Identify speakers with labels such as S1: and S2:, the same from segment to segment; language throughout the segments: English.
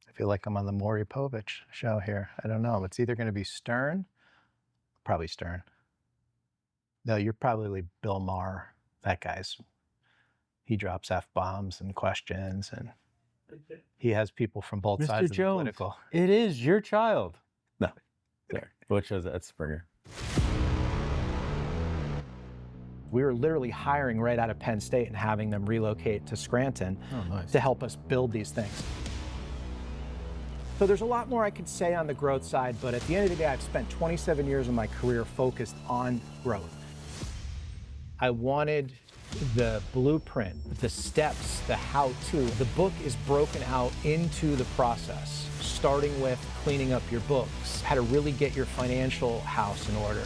S1: I feel like I'm on the Maury Povich show here. I don't know. It's either going to be Stern, probably Stern. No, you're probably Bill Maher. That he drops F-bombs and questions, and he has people from both
S2: Mr.
S1: sides of the
S2: Jones,
S1: political.
S2: it is your child.
S1: No.
S2: Sorry. Which was at Springer.
S1: We were literally hiring right out of Penn State and having them relocate to Scranton to help us build these things. So there's a lot more I could say on the growth side, but at the end of the day, I've spent 27 years of my career focused on growth. I wanted the blueprint, the steps, the how-to. The book is broken out into the process, starting with cleaning up your books, how to really get your financial house in order,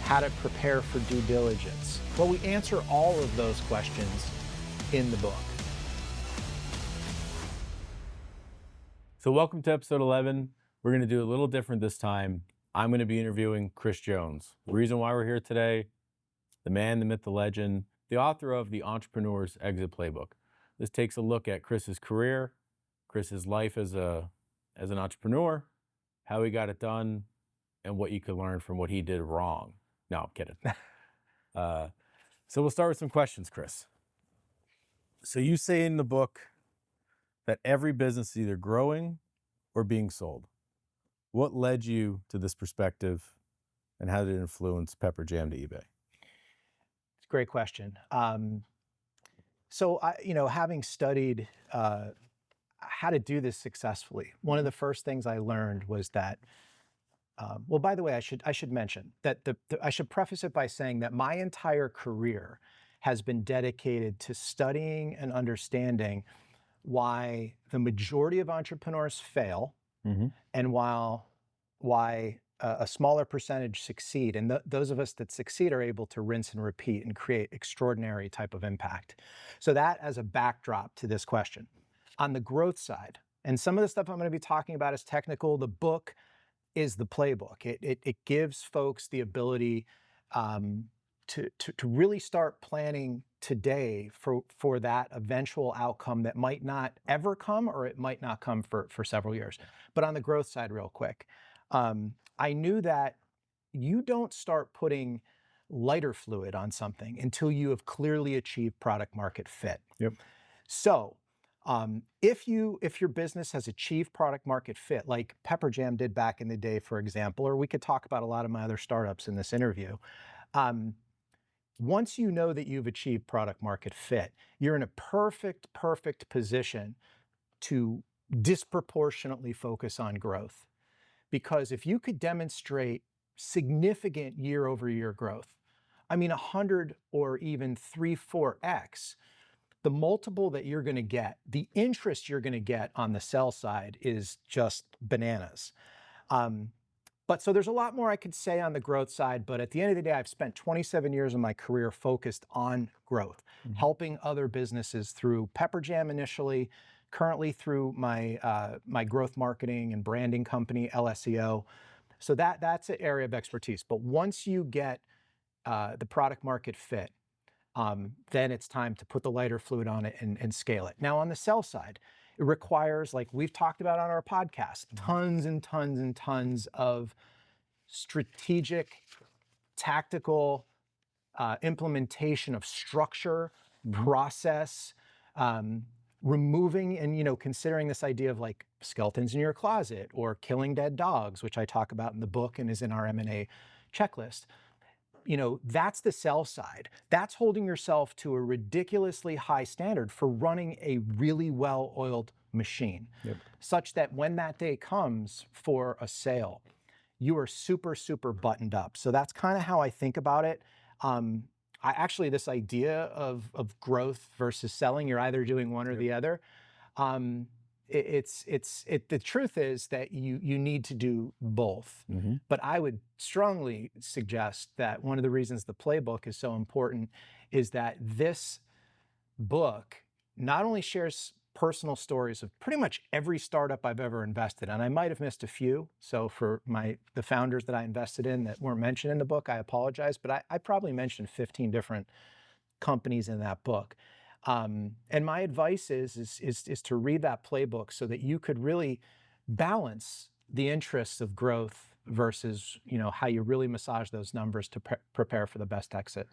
S1: how to prepare for due diligence. Well, we answer all of those questions in the book.
S2: So welcome to episode 11. We're going to do a little different this time. I'm going to be interviewing Kris Jones. The reason why we're here today, the man, the myth, the legend, the author of The Entrepreneur's Exit Playbook. This takes a look at Kris's career, Kris's life as an entrepreneur, how he got it done, and what you could learn from what he did wrong. No, I'm kidding. So we'll start with some questions, Kris. So you say in the book that every business is either growing or being sold. What led you to this perspective, and how did it influence Pepper Jam to eBay?
S1: It's a great question. So having studied how to do this successfully, one of the first things I learned was that, well, by the way, I should mention that I should preface it by saying that my entire career has been dedicated to studying and understanding why the majority of entrepreneurs fail, and why a smaller percentage succeed. And those of us that succeed are able to rinse and repeat and create extraordinary type of impact. So that as a backdrop to this question. On the growth side, and some of the stuff I'm going to be talking about is technical, the book is the playbook. It gives folks the ability to really start planning today for that eventual outcome that might not ever come, or it might not come for several years. But on the growth side, real quick, I knew that you don't start putting lighter fluid on something until you have clearly achieved product market fit.
S2: Yep.
S1: So if your business has achieved product market fit, like Pepper Jam did back in the day, for example, or we could talk about a lot of my other startups in this interview, once you know that you've achieved product market fit, you're in a perfect position to disproportionately focus on growth. Because if you could demonstrate significant year-over-year growth, I mean 100 or even 3-4x, the multiple that you're going to get, the interest you're going to get on the sell side is just bananas. But so there's a lot more I could say on the growth side, but at the end of the day, I've spent 27 years of my career focused on growth, helping other businesses through Pepper Jam initially, currently through my growth marketing and branding company, LSEO. So that's an area of expertise. But once you get the product market fit, then it's time to put the lighter fluid on it and scale it. Now on the sell side, it requires, like we've talked about on our podcast, tons and tons and tons of strategic, tactical implementation of structure, process, removing and considering this idea of like skeletons in your closet or killing dead dogs, which I talk about in the book and is in our M&A checklist. That's the sell side. That's holding yourself to a ridiculously high standard for running a really well-oiled machine, such that when that day comes for a sale, you are super buttoned up. So that's kind of how I think about it. This idea of growth versus selling, you're either doing one or the other. The truth is that you need to do both. But I would strongly suggest that one of the reasons the playbook is so important is that this book not only shares personal stories of pretty much every startup I've ever invested in, and I might have missed a few. So for the founders that I invested in that weren't mentioned in the book, I apologize, but I probably mentioned 15 different companies in that book. And my advice is to read that playbook so that you could really balance the interests of growth versus, how you really massage those numbers to prepare for the best exit.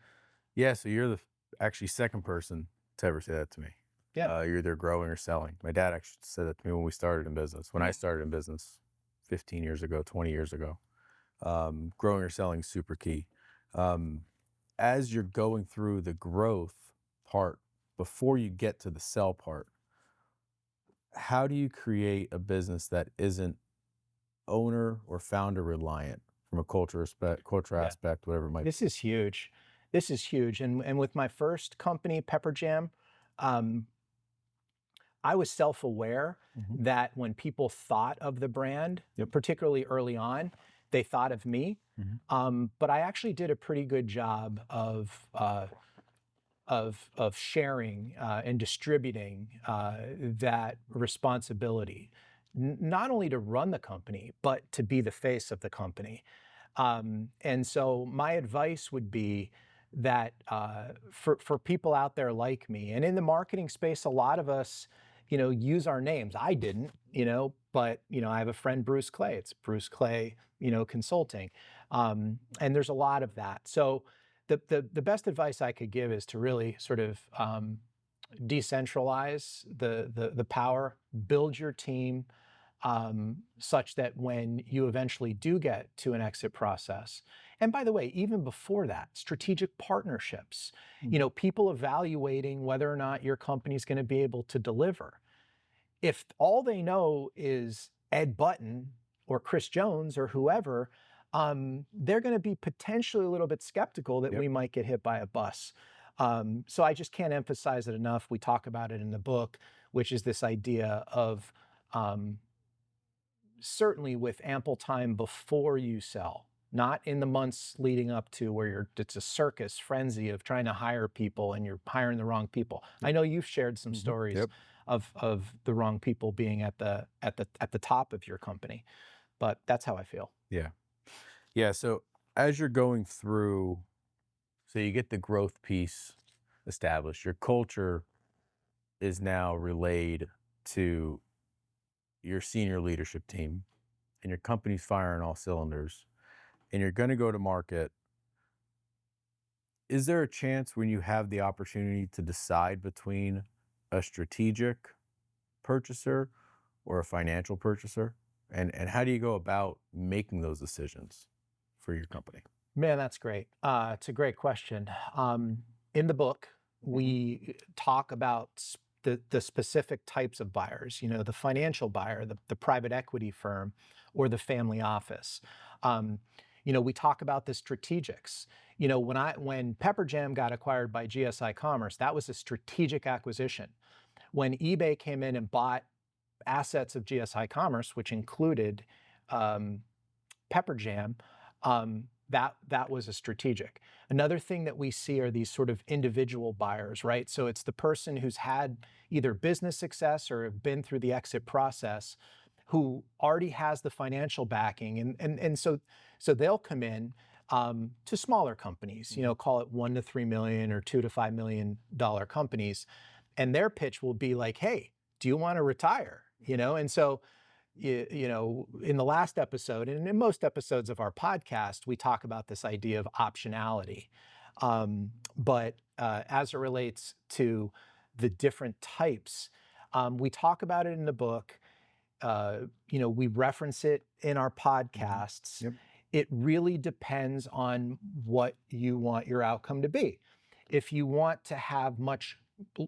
S2: Yeah, so you're the actually second person to ever say that to me.
S1: Yeah.
S2: You're either growing or selling. My dad actually said that to me when we started in business. When I started in business 15 years ago, 20 years ago, growing or selling is super key. As you're going through the growth part, before you get to the sell part, how do you create a business that isn't owner or founder reliant from a culture aspect, whatever it might be?
S1: This is huge. This is huge. And with my first company, Pepper Jam, I was self-aware that when people thought of the brand, particularly early on, they thought of me. But I actually did a pretty good job of sharing and distributing that responsibility, not only to run the company, but to be the face of the company. And so my advice would be that for people out there like me, and in the marketing space, a lot of us, use our names. I didn't, but I have a friend, Bruce Clay. It's Bruce Clay, Consulting, and there's a lot of that. So the best advice I could give is to really sort of decentralize the power, build your team, such that when you eventually do get to an exit process, and by the way, even before that, strategic partnerships, people evaluating whether or not your company is going to be able to deliver. If all they know is Ed Button or Kris Jones or whoever, they're going to be potentially a little bit skeptical that we might get hit by a bus. So I just can't emphasize it enough. We talk about it in the book, which is this idea of certainly with ample time before you sell, not in the months leading up to where it's a circus frenzy of trying to hire people and you're hiring the wrong people. I know you've shared some stories of the wrong people being at the top of your company, but that's how I feel.
S2: Yeah. So as you're going through, so you get the growth piece established, your culture is now relayed to your senior leadership team, and your company's firing all cylinders, and you're going to go to market. Is there a chance when you have the opportunity to decide between a strategic purchaser or a financial purchaser? And how do you go about making those decisions for your company?
S1: Man, that's great. It's a great question. In the book, we talk about the specific types of buyers, the financial buyer, the private equity firm, or the family office. We talk about the strategics. When Pepper Jam got acquired by GSI Commerce, that was a strategic acquisition. When eBay came in and bought assets of GSI Commerce, which included Pepper Jam, that was a strategic. Another thing that we see are these sort of individual buyers, right? So it's the person who's had either business success or have been through the exit process, who already has the financial backing, and so they'll come in to smaller companies, call it $1 to $3 million or $2 to $5 million companies, and their pitch will be like, "Hey, do you want to retire?" And so. In the last episode, and in most episodes of our podcast, we talk about this idea of optionality. But as it relates to the different types, we talk about it in the book. We reference it in our podcasts. It really depends on what you want your outcome to be. If you want to have much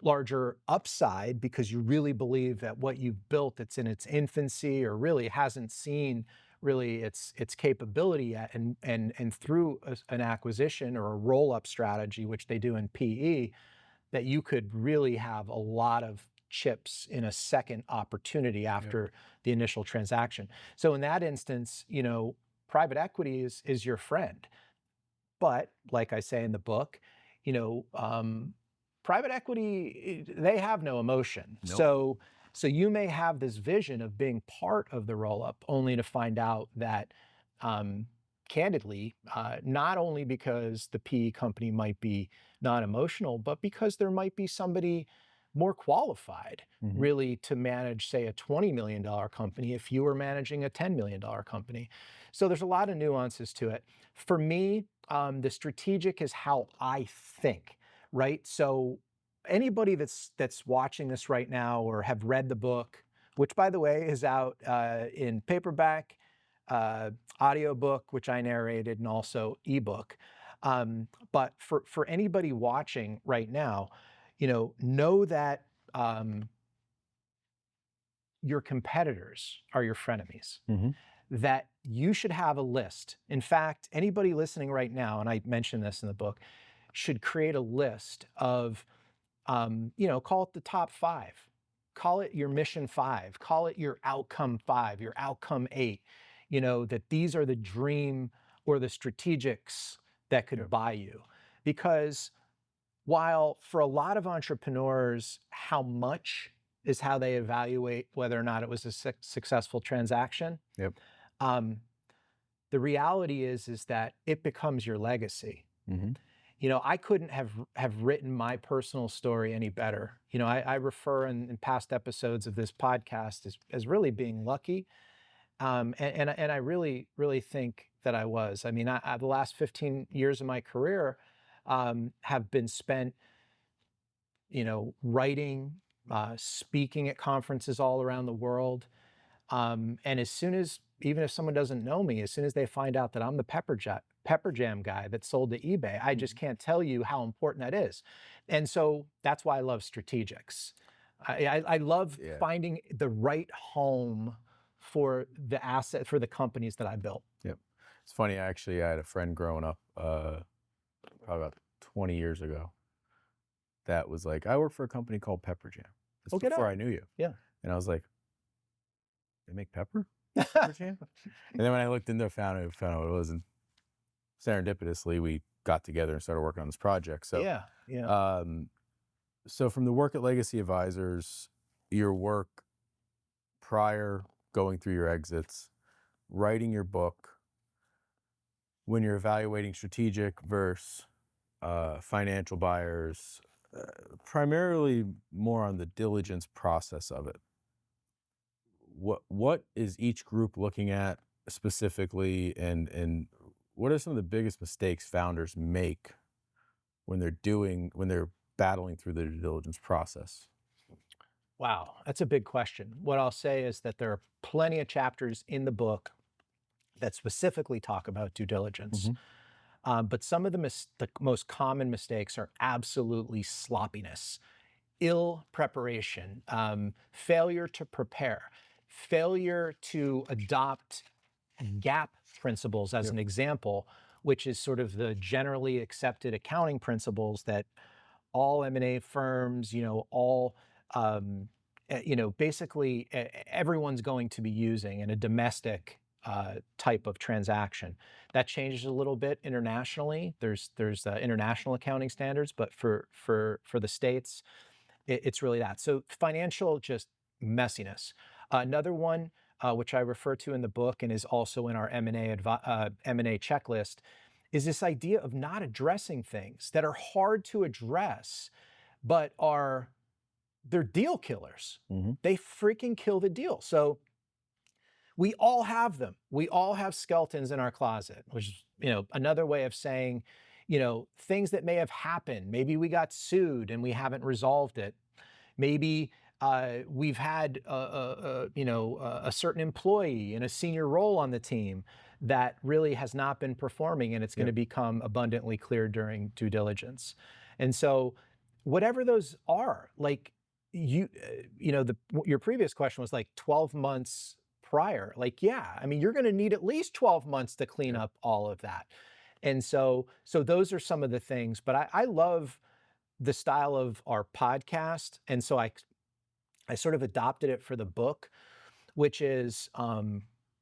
S1: larger upside because you really believe that what you've built, it's in its infancy or really hasn't seen really its capability yet, and through an acquisition or a roll-up strategy, which they do in PE, that you could really have a lot of chips in a second opportunity after the initial transaction. So in that instance, private equity is your friend. But like I say in the book, private equity, they have no emotion. So you may have this vision of being part of the roll-up only to find out that candidly, not only because the PE company might be non-emotional, but because there might be somebody more qualified really to manage, say, a $20 million company if you were managing a $10 million company. So there's a lot of nuances to it. For me, the strategic is how I think, right? So anybody that's watching this right now or have read the book, which by the way is out in paperback, audiobook, which I narrated, and also ebook. But for anybody watching right now, know that your competitors are your frenemies. That you should have a list. In fact, anybody listening right now, and I mentioned this in the book, should create a list of, call it the top 5. Call it your mission 5. Call it your outcome 5, your outcome 8. That these are the dream or the strategics that could buy you. Because while for a lot of entrepreneurs, how much is how they evaluate whether or not it was a successful transaction. The reality is that it becomes your legacy. I couldn't have written my personal story any better. I refer in past episodes of this podcast as really being lucky. And I really, really think that I was. I mean, the last 15 years of my career have been spent, writing, speaking at conferences all around the world. And as soon as, even if someone doesn't know me, as soon as they find out that I'm the Pepper Jam guy that sold to eBay, I just can't tell you how important that is. And so that's why I love strategics. I love finding the right home for the asset, for the companies that I built.
S2: It's funny, actually, I had a friend growing up, probably about 20 years ago, that was like, I work for a company called Pepper Jam. That's before I knew you. And I was like, they make pepper? Pepper Jam? And then when I looked into it, found out what it was, and serendipitously, we got together and started working on this project. So, so from the work at Legacy Advisors, your work prior, going through your exits, writing your book, when you're evaluating strategic versus financial buyers, primarily more on the diligence process of it. What is each group looking at specifically, and what are some of the biggest mistakes founders make when they're battling through the due diligence process?
S1: Wow, that's a big question. What I'll say is that there are plenty of chapters in the book that specifically talk about due diligence. But some of the most common mistakes are absolutely sloppiness, ill preparation, failure to prepare, failure to adopt GAAP principles as an example, which is sort of the generally accepted accounting principles that all M&A firms, basically everyone's going to be using in a domestic type of transaction. That changes a little bit internationally. There's international accounting standards, but for the States, it's really that. So financial just messiness. Another one, which I refer to in the book and is also in our M&A checklist, is this idea of not addressing things that are hard to address, but they're deal killers. They freaking kill the deal. So we all have them. We all have skeletons in our closet, which is, another way of saying, things that may have happened. Maybe we got sued and we haven't resolved it. Maybe we've had a certain employee in a senior role on the team that really has not been performing, and it's going to become abundantly clear during due diligence. And so whatever those are, like your previous question was like 12 months prior. Like, you're going to need at least 12 months to clean up all of that. And so those are some of the things, but I love the style of our podcast. And so I sort of adopted it for the book, which is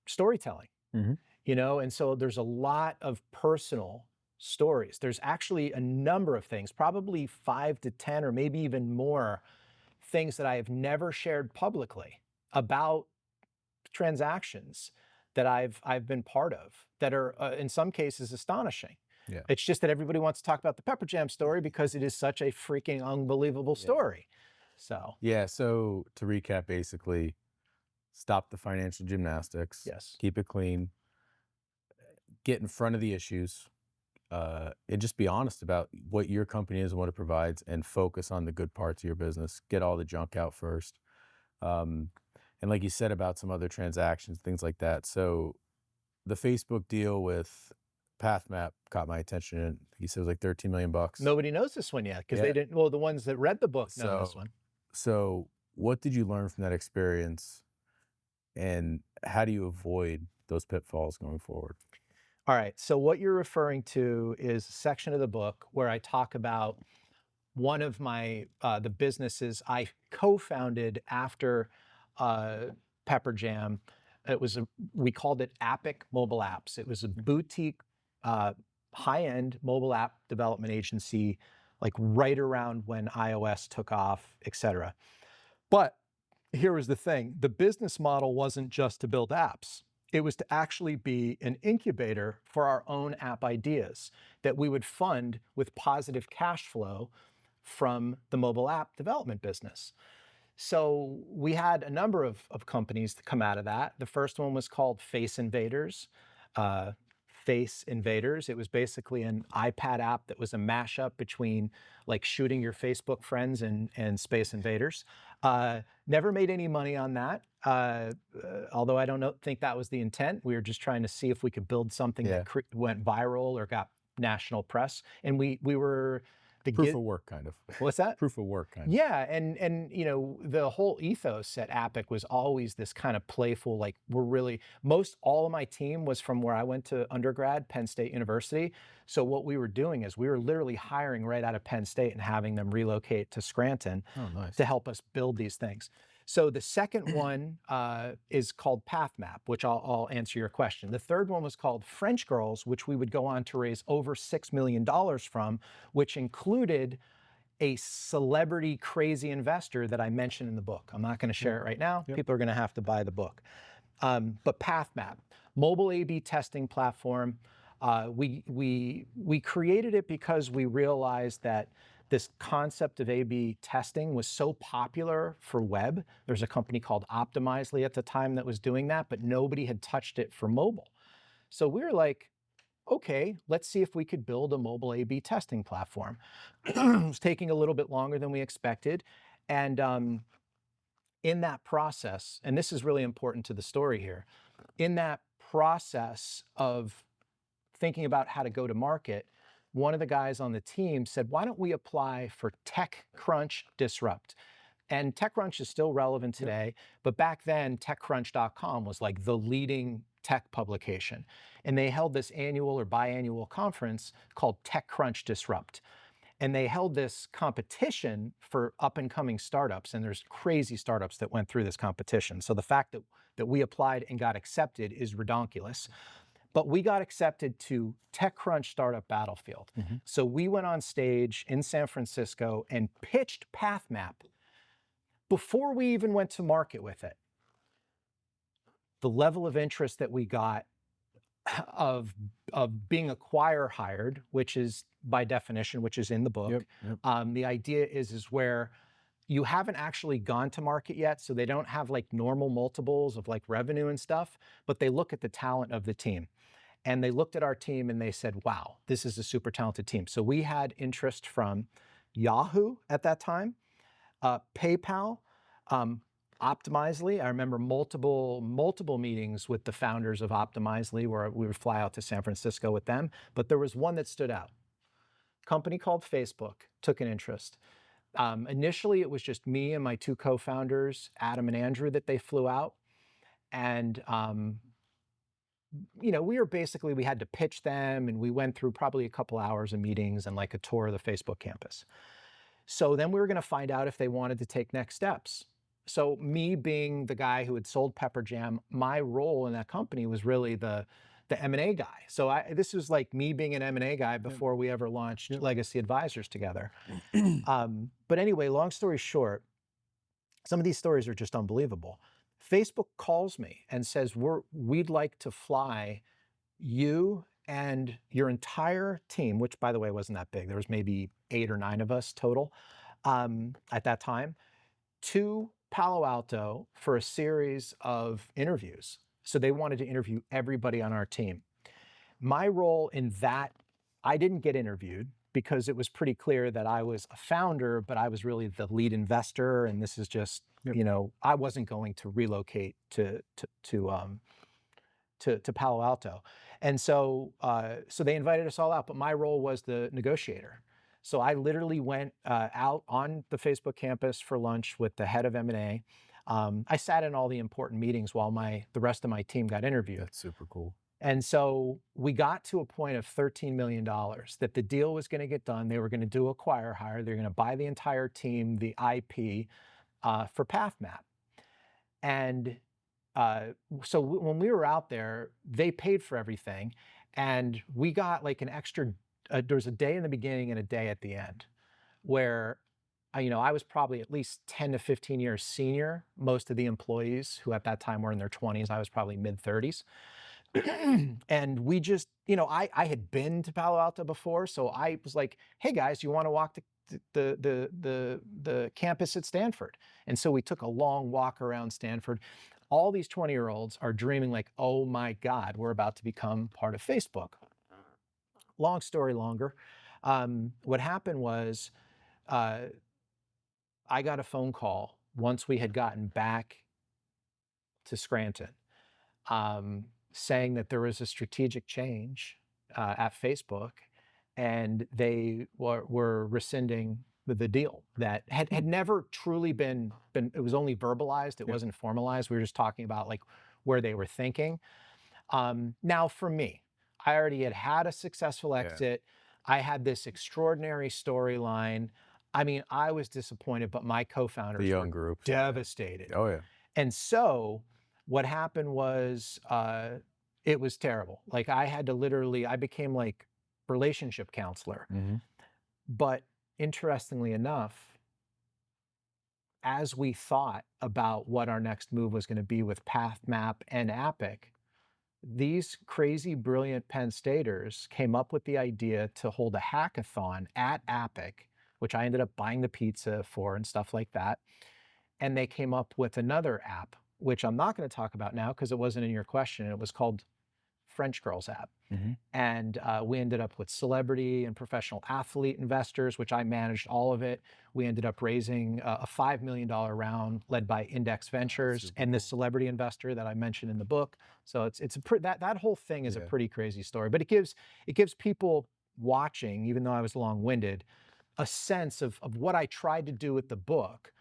S1: storytelling, and so there's a lot of personal stories. There's actually a number of things, probably 5 to 10 or maybe even more things that I have never shared publicly about transactions that I've been part of that are in some cases astonishing.
S2: Yeah.
S1: It's just that everybody wants to talk about the Pepper Jam story because it is such a freaking unbelievable story. So
S2: Yeah. So to recap, basically, stop the financial gymnastics.
S1: yes.
S2: Keep it clean. Get in front of the issues. And just be honest about what your company is and what it provides, and focus on the good parts of your business. Get all the junk out first. And like you said about some other transactions, things like that. So the Facebook deal with PathMap caught my attention. He said it was like 13 million bucks.
S1: Nobody knows this one yet because
S2: Yeah.
S1: they didn't. Well, the ones that read the book know this
S2: So-
S1: one.
S2: So what did you learn from that experience, and how do you avoid those pitfalls going forward?
S1: All right. So what you're referring to is a section of the book where I talk about one of my the businesses I co-founded after Pepper Jam. It was we called it Appic Mobile Apps. It was a boutique, high-end mobile app development agency, like right around when iOS took off, et cetera. But here was the thing: the business model wasn't just to build apps. It was to actually be an incubator for our own app ideas that we would fund with positive cash flow from the mobile app development business. So we had a number of companies that come out of that. The first one was called Invaders. Invaders. It was basically an iPad app that was a mashup between like shooting your Facebook friends and Space Invaders. Never made any money on that. Although I don't think that was the intent. We were just trying to see if we could build something that went viral or got national press. And we were the
S2: Proof of work, kind of.
S1: What's that?
S2: Proof of work, kind of.
S1: Yeah, and you know, the whole ethos at Appic was always this kind of playful, like most all of my team was from where I went to undergrad, Penn State University. So what we were doing is we were literally hiring right out of Penn State and having them relocate to Scranton to help us build these things. So the second one is called PathMap, which I'll answer your question. The third one was called French Girls, which we would go on to raise over $6 million from, which included a celebrity crazy investor that I mentioned in the book. I'm not going to share it right now. People are going to have to buy the book. But PathMap, mobile A/B testing platform. We created it because we realized that this concept of A/B testing was so popular for web. There's a company called Optimizely at the time that was doing that, but nobody had touched it for mobile. So we were like, okay, let's see if we could build a mobile A/B testing platform. It was taking a little bit longer than we expected. And in that process, and this is really important to the story here, in that process of thinking about how to go to market, one of the guys on the team said, why don't we apply for TechCrunch Disrupt? And TechCrunch is still relevant today, but back then, TechCrunch.com was like the leading tech publication. And they held this annual or biannual conference called TechCrunch Disrupt. And they held this competition for up and coming startups. And there's crazy startups that went through this competition. So the fact that we applied and got accepted is redonkulous. But we got accepted to TechCrunch Startup Battlefield. So we went on stage in San Francisco and pitched PathMap before we even went to market with it. The level of interest that we got of being acquire hired, which is by definition, which is in the book. The idea is where you haven't actually gone to market yet, so they don't have like normal multiples of like revenue and stuff, but they look at the talent of the team. And they looked at our team and they said, wow, this is a super talented team. So we had interest from Yahoo at that time, PayPal, Optimizely. I remember multiple meetings with the founders of Optimizely where we would fly out to San Francisco with them. But there was one that stood out. A company called Facebook took an interest. Initially, it was just me and my two co-founders, Adam and Andrew, that they flew out. And you know, we had to pitch them, and we went through probably a couple hours of meetings and like a tour of the Facebook campus. So then we were going to find out if they wanted to take next steps. So me being the guy who had sold Pepper Jam, my role in that company was really the M&A guy. So this was like me being an M&A guy before we ever launched Legacy Advisors together. But anyway, long story short, some of these stories are just unbelievable. Facebook calls me and says, we'd like to fly you and your entire team, which by the way wasn't that big. There was maybe 8 or 9 of us total at that time, to Palo Alto for a series of interviews. So they wanted to interview everybody on our team. My role in that, I didn't get interviewed because it was pretty clear that I was a founder, but I was really the lead investor. And this is just, I wasn't going to relocate to Palo Alto. And so they invited us all out, but my role was the negotiator. So I literally went out on the Facebook campus for lunch with the head of M&A. I sat in all the important meetings while the rest of my team got interviewed.
S2: That's super cool.
S1: And so we got to a point of $13 million that the deal was going to get done. They were going to do acquire hire. They're going to buy the entire team, the IP for PathMap. And so when we were out there, they paid for everything. And we got like an extra, there was a day in the beginning and a day at the end where, I was probably at least 10 to 15 years senior. Most of the employees who at that time were in their 20s, I was probably mid 30s. And we just, I had been to Palo Alto before. So I was like, hey guys, you want to walk the campus at Stanford? And so we took a long walk around Stanford. All these 20-year-olds are dreaming like, oh my God, we're about to become part of Facebook. Long story longer. What happened was I got a phone call once we had gotten back to Scranton saying that there was a strategic change at Facebook and they were rescinding the deal that had never truly been, it was only verbalized, it wasn't formalized. We were just talking about like where they were thinking. Now for me, I already had a successful exit. I had this extraordinary storyline. I mean, I was disappointed, but my co-founders were devastated.
S2: Oh yeah.
S1: And so what happened was, it was terrible. Like I became like relationship counselor.
S2: Mm-hmm.
S1: But interestingly enough, as we thought about what our next move was going to be with PathMap and Epic, these crazy, brilliant Penn Staters came up with the idea to hold a hackathon at Epic, which I ended up buying the pizza for and stuff like that. And they came up with another app, which I'm not going to talk about now because it wasn't in your question. It was called French Girls app.
S2: Mm-hmm.
S1: And we ended up with celebrity and professional athlete investors, which I managed all of it. We ended up raising a $5 million round led by Index Ventures and this celebrity investor that I mentioned in the book. So that whole thing is a pretty crazy story, but it gives people watching, even though I was long-winded, a sense of what I tried to do with the book,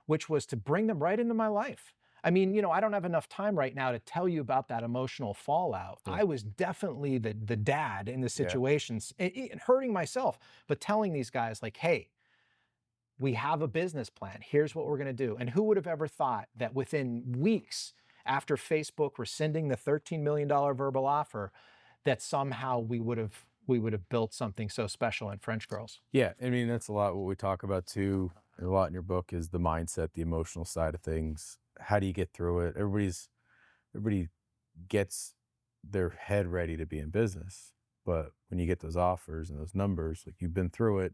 S1: which was to bring them right into my life. I mean, I don't have enough time right now to tell you about that emotional fallout. Yeah. I was definitely the dad in the situations, and hurting myself, but telling these guys like, hey, we have a business plan. Here's what we're going to do. And who would have ever thought that within weeks after Facebook rescinding the $13 million verbal offer, that somehow we would have built something so special in French Girls?
S2: Yeah, I mean, that's a lot what we talk about too. A lot in your book is the mindset, the emotional side of things. How do you get through it? Everybody gets their head ready to be in business, but when you get those offers and those numbers, like you've been through it,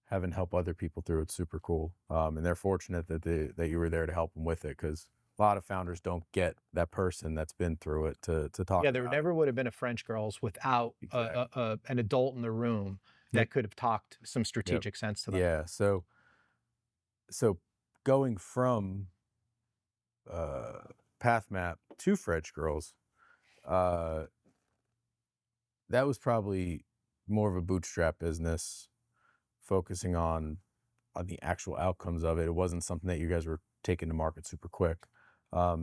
S2: having help other people through it's super cool. And they're fortunate that you were there to help them with it, because a lot of founders don't get that person that's been through it to talk.
S1: Yeah, there never would have been a French Girls without an adult in the room that could have talked some strategic sense to them.
S2: Yeah, so going from PathMap to French Girls, that was probably more of a bootstrap business, focusing on the actual outcomes of it. It wasn't something that you guys were taking to market super quick. How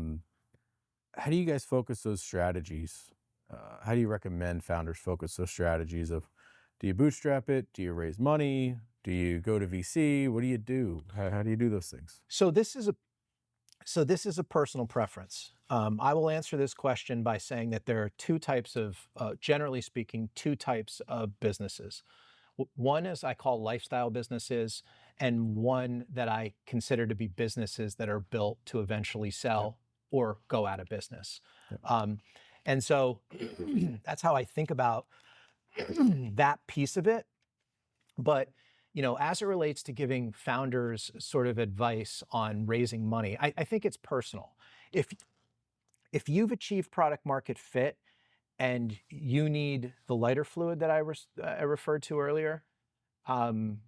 S2: do you guys focus those strategies? How do you recommend founders focus those strategies of, do you bootstrap it? Do you raise money? Do you go to VC? What do you do? How do you do those things?
S1: So this is a personal preference. I will answer this question by saying that there are two types of, generally speaking, two types of businesses. One is I call lifestyle businesses, and one that I consider to be businesses that are built to eventually sell or go out of business.
S2: Yep.
S1: And so that's how I think about that piece of it. But as it relates to giving founders sort of advice on raising money, I think it's personal. If you've achieved product market fit and you need the lighter fluid that I referred to earlier, I am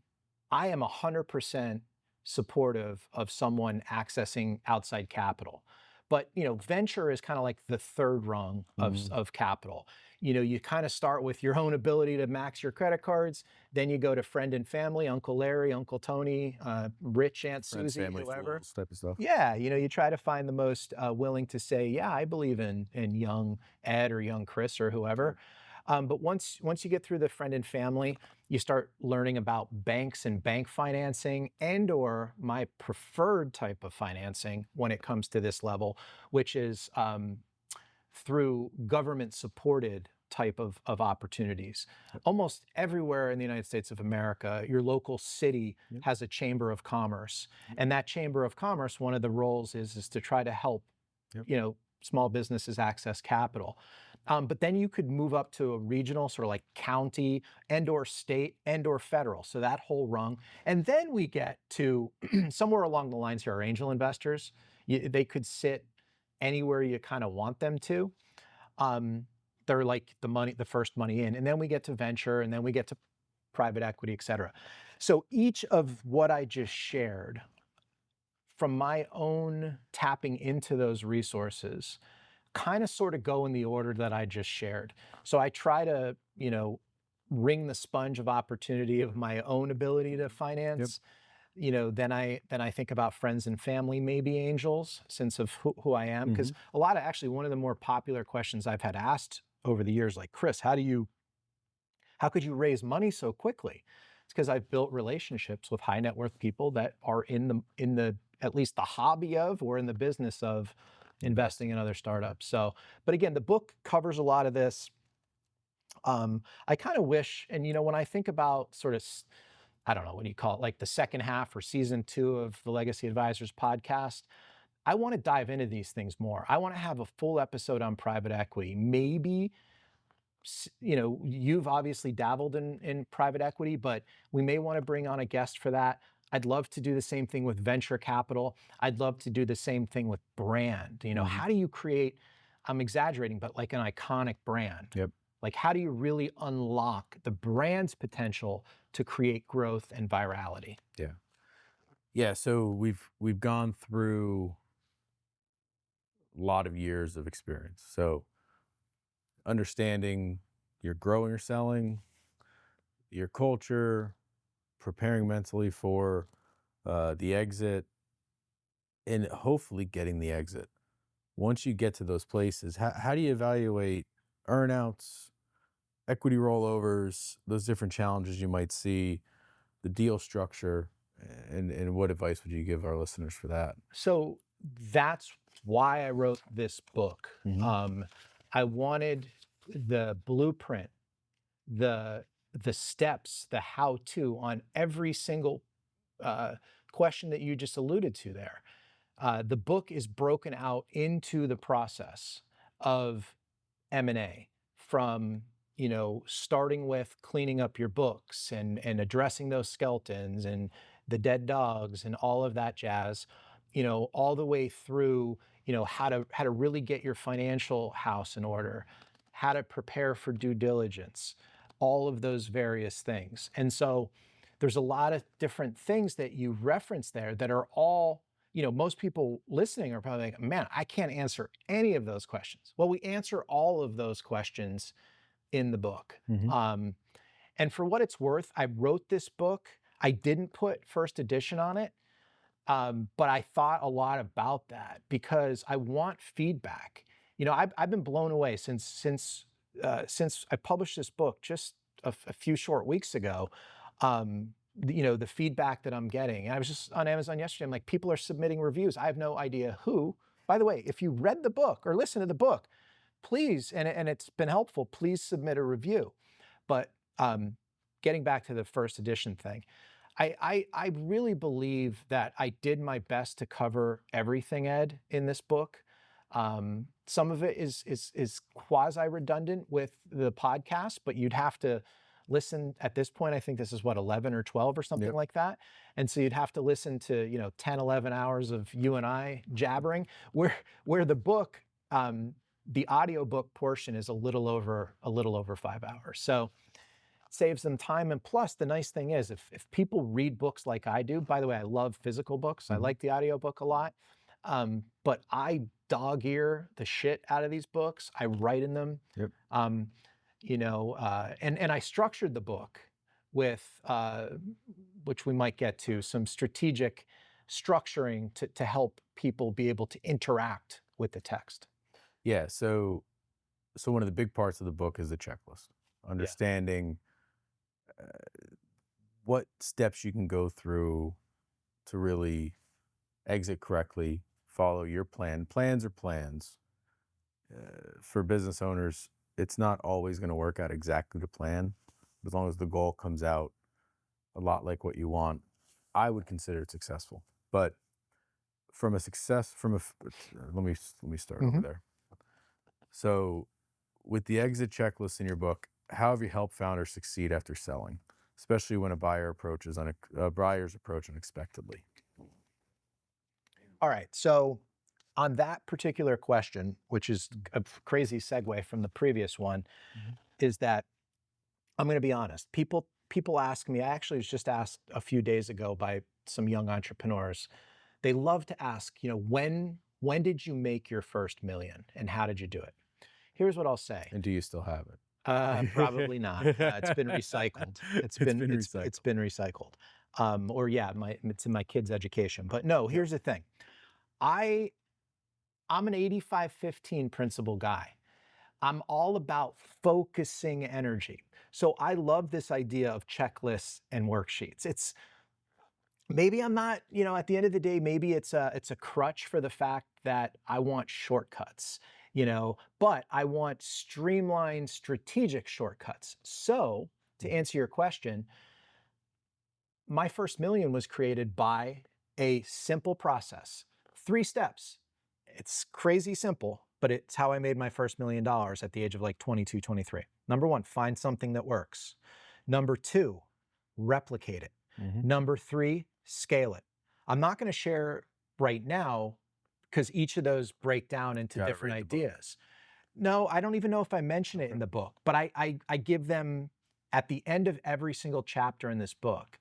S1: 100% supportive of someone accessing outside capital. But venture is kind of like the third rung of capital. You kind of start with your own ability to max your credit cards, then you go to friend and family, Uncle Larry, Uncle Tony, rich Aunt
S2: Friends,
S1: Susie,
S2: family,
S1: whoever.
S2: fools type of stuff.
S1: Yeah, you try to find the most willing to say, yeah, I believe in young Ed or young Kris or whoever. But once you get through the friend and family, you start learning about banks and bank financing or my preferred type of financing when it comes to this level, which is through government-supported type of opportunities. Almost everywhere in the United States of America, your local city has a chamber of commerce. And that chamber of commerce, one of the roles is to try to help, small businesses access capital. But then you could move up to a regional, sort of like county or state or federal. So that whole rung. And then we get to somewhere along the lines here are angel investors. They could sit anywhere you kind of want them to. They're like the first money in. And then we get to venture, and then we get to private equity, et cetera. So each of what I just shared, from my own tapping into those resources, kind of sort of go in the order that I just shared. So I try to, wring the sponge of opportunity of my own ability to finance. Then I think about friends and family, maybe angels, since of who I am. Because one of the more popular questions I've had asked over the years, like, Kris, how could you raise money so quickly? It's because I've built relationships with high net worth people that are in the at least the hobby of or in the business of investing in other startups. So, but again, the book covers a lot of this. I kind of wish, and when I think about sort of, I don't know, what do you call it, like the second half or season 2 of the Legacy Advisors podcast, I want to dive into these things more. I want to have a full episode on private equity. Maybe, you've obviously dabbled in private equity, but we may want to bring on a guest for that. I'd love to do the same thing with venture capital. I'd love to do the same thing with brand. How do you create, I'm exaggerating, but like an iconic brand?
S2: Yep.
S1: Like, how do you really unlock the brand's potential to create growth and virality?
S2: Yeah. Yeah. So we've gone through a lot of years of experience. So understanding your growing or selling, your culture, preparing mentally for the exit, and hopefully getting the exit. Once you get to those places, how do you evaluate earnouts, equity rollovers, those different challenges you might see, the deal structure, and what advice would you give our listeners for that?
S1: So that's why I wrote this book. I wanted the blueprint, the steps, the how-to on every single question that you just alluded to there. The book is broken out into the process of M&A, from starting with cleaning up your books and addressing those skeletons and the dead dogs and all of that jazz, all the way through how to really get your financial house in order, how to prepare for due diligence, all of those various things. And so there's a lot of different things that you reference there that are all, most people listening are probably like, man, I can't answer any of those questions. Well, we answer all of those questions in the book. And for what it's worth, I wrote this book. I didn't put first edition on it, but I thought a lot about that because I want feedback. I've been blown away since I published this book just a few short weeks ago. The feedback that I'm getting. And I was just on Amazon yesterday. I'm like, people are submitting reviews. I have no idea who. By the way, if you read the book or listened to the book, please, and it's been helpful, please submit a review. But getting back to the first edition thing, I really believe that I did my best to cover everything, Ed, in this book. Some of it is quasi redundant with the podcast, but you'd have to listen at this point. I think this is what, 11 or 12 or something like that. And so you'd have to listen to, 10, 11 hours of you and I jabbering, where the book, the audiobook portion is a little over 5 hours. So it saves them time. And plus the nice thing is if people read books like I do, by the way, I love physical books. I like the audiobook a lot. But I dog ear the shit out of these books. I write in them. And I structured the book with, which we might get to, some strategic structuring to help people be able to interact with the text.
S2: Yeah, so one of the big parts of the book is the checklist, understanding what steps you can go through to really exit correctly, follow your plan. Plans are plans. For business owners, it's not always going to work out exactly to plan. As long as the goal comes out a lot like what you want, I would consider it successful. But let me start over there. So with the exit checklist in your book, how have you helped founders succeed after selling, especially when a buyer's approach unexpectedly?
S1: All right, so on that particular question, which is a crazy segue from the previous one, is that I'm going to be honest. People ask me, I actually was just asked a few days ago by some young entrepreneurs. They love to ask, when did you make your first million and how did you do it? Here's what I'll say.
S2: And do you still have it?
S1: Probably not. It's been recycled. It's been recycled. It's in my kids' education. But no, here's the thing. I'm an 85-15 principle guy. I'm all about focusing energy. So I love this idea of checklists and worksheets. Maybe I'm not, at the end of the day, maybe it's a crutch for the fact that I want shortcuts, but I want streamlined strategic shortcuts. So to answer your question, my first million was created by a simple process, 3 steps. It's crazy simple, but it's how I made my first $1 million at the age of like 22, 23. Number 1, find something that works. Number 2, replicate it. Number 3, scale it. I'm not going to share right now because each of those break down into different ideas. No, I don't even know if I mention it in the book, but I give them at the end of every single chapter in this book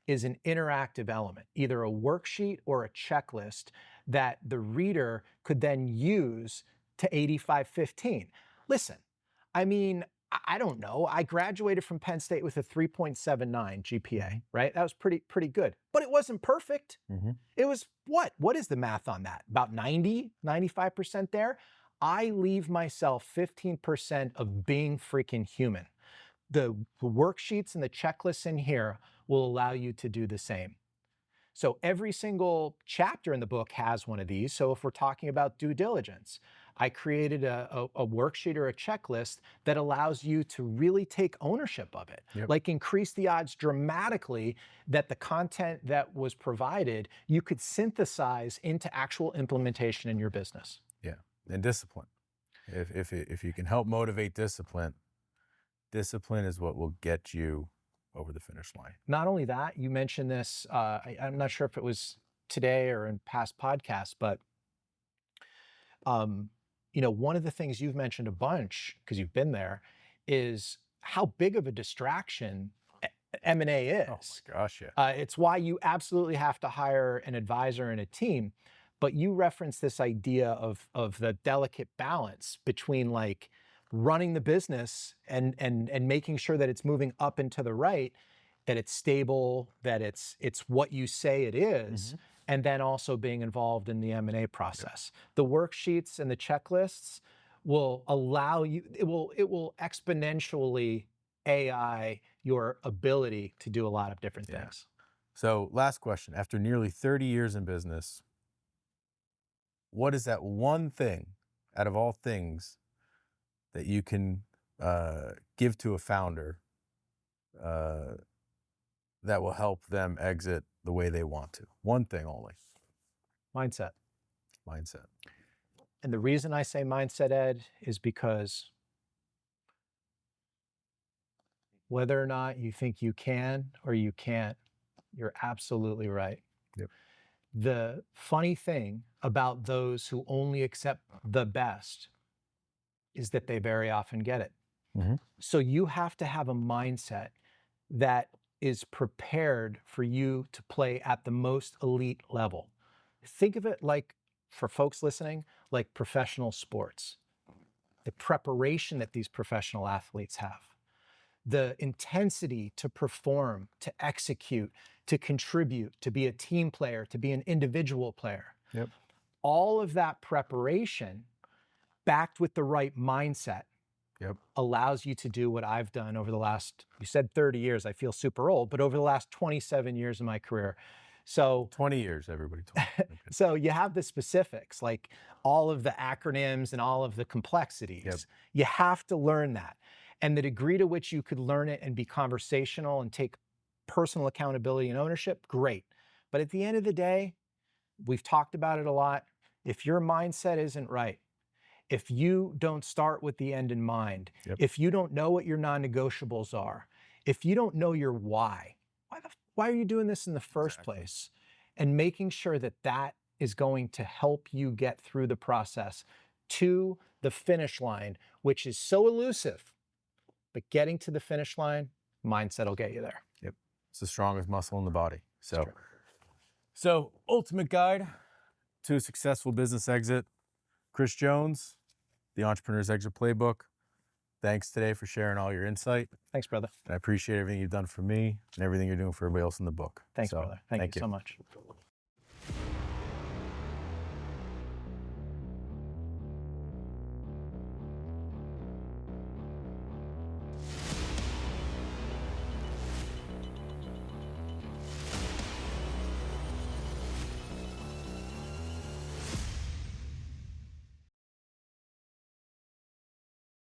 S1: is an interactive element, either a worksheet or a checklist that the reader could then use to 85-15. Listen, I mean, I don't know. I graduated from Penn State with a 3.79 GPA, right? That was pretty good, but it wasn't perfect. It was what is the math on that? About 90, 95% there. I leave myself 15% of being freaking human. The worksheets and the checklists in here will allow you to do the same. So every single chapter in the book has one of these. So if we're talking about due diligence, I created a worksheet or a checklist that allows you to really take ownership of it, like increase the odds dramatically that the content that was provided, you could synthesize into actual implementation in your business.
S2: Yeah, and discipline. If you can help motivate discipline is what will get you over the finish line.
S1: Not only that, you mentioned this, I'm not sure if it was today or in past podcasts, but one of the things you've mentioned a bunch, because you've been there, is how big of a distraction M&A is.
S2: Oh my gosh, yeah.
S1: It's why you absolutely have to hire an advisor and a team. But you reference this idea of the delicate balance between like running the business and making sure that it's moving up and to the right, that it's stable, that it's what you say it is, and then also being involved in the M&A process. The worksheets and the checklists will allow you, it will exponentially AI your ability to do a lot of different things.
S2: So last question, after nearly 30 years in business, what is that one thing out of all things that you can give to a founder that will help them exit the way they want to? One thing only.
S1: Mindset. And the reason I say mindset, Ed, is because whether or not you think you can or you can't, you're absolutely right.
S2: Yep.
S1: The funny thing about those who only accept the best is that they very often get it.
S2: Mhm.
S1: So you have to have a mindset that is prepared for you to play at the most elite level. Think of it like, for folks listening, like professional sports. The preparation that these professional athletes have, the intensity to perform, to execute, to contribute, to be a team player, to be an individual player.
S2: Yep.
S1: All of that preparation, backed with the right mindset,
S2: Yep.
S1: allows you to do what I've done over the last, you said 30 years, I feel super old, but over the last 27 years of my career. So
S2: 20 years, everybody told me. Okay.
S1: so you have the specifics, like all of the acronyms and all of the complexities.
S2: Yep.
S1: You have to learn that. And the degree to which you could learn it and be conversational and take personal accountability and ownership, great. But at the end of the day, we've talked about it a lot. If your mindset isn't right, if you don't start with the end in mind,
S2: Yep.
S1: if you don't know what your non-negotiables are, if you don't know your why are you doing this in the first place? And making sure that that is going to help you get through the process to the finish line, which is so elusive. But getting to the finish line, mindset will get you there.
S2: Yep. It's the strongest muscle in the body.
S1: That's true.
S2: So ultimate guide to a successful business exit. Kris Jones, the Entrepreneur's Exit Playbook. Thanks today for sharing all your insight.
S1: Thanks, brother.
S2: I appreciate everything you've done for me and everything you're doing for everybody else in the book.
S1: Thanks, brother. Thank you so much.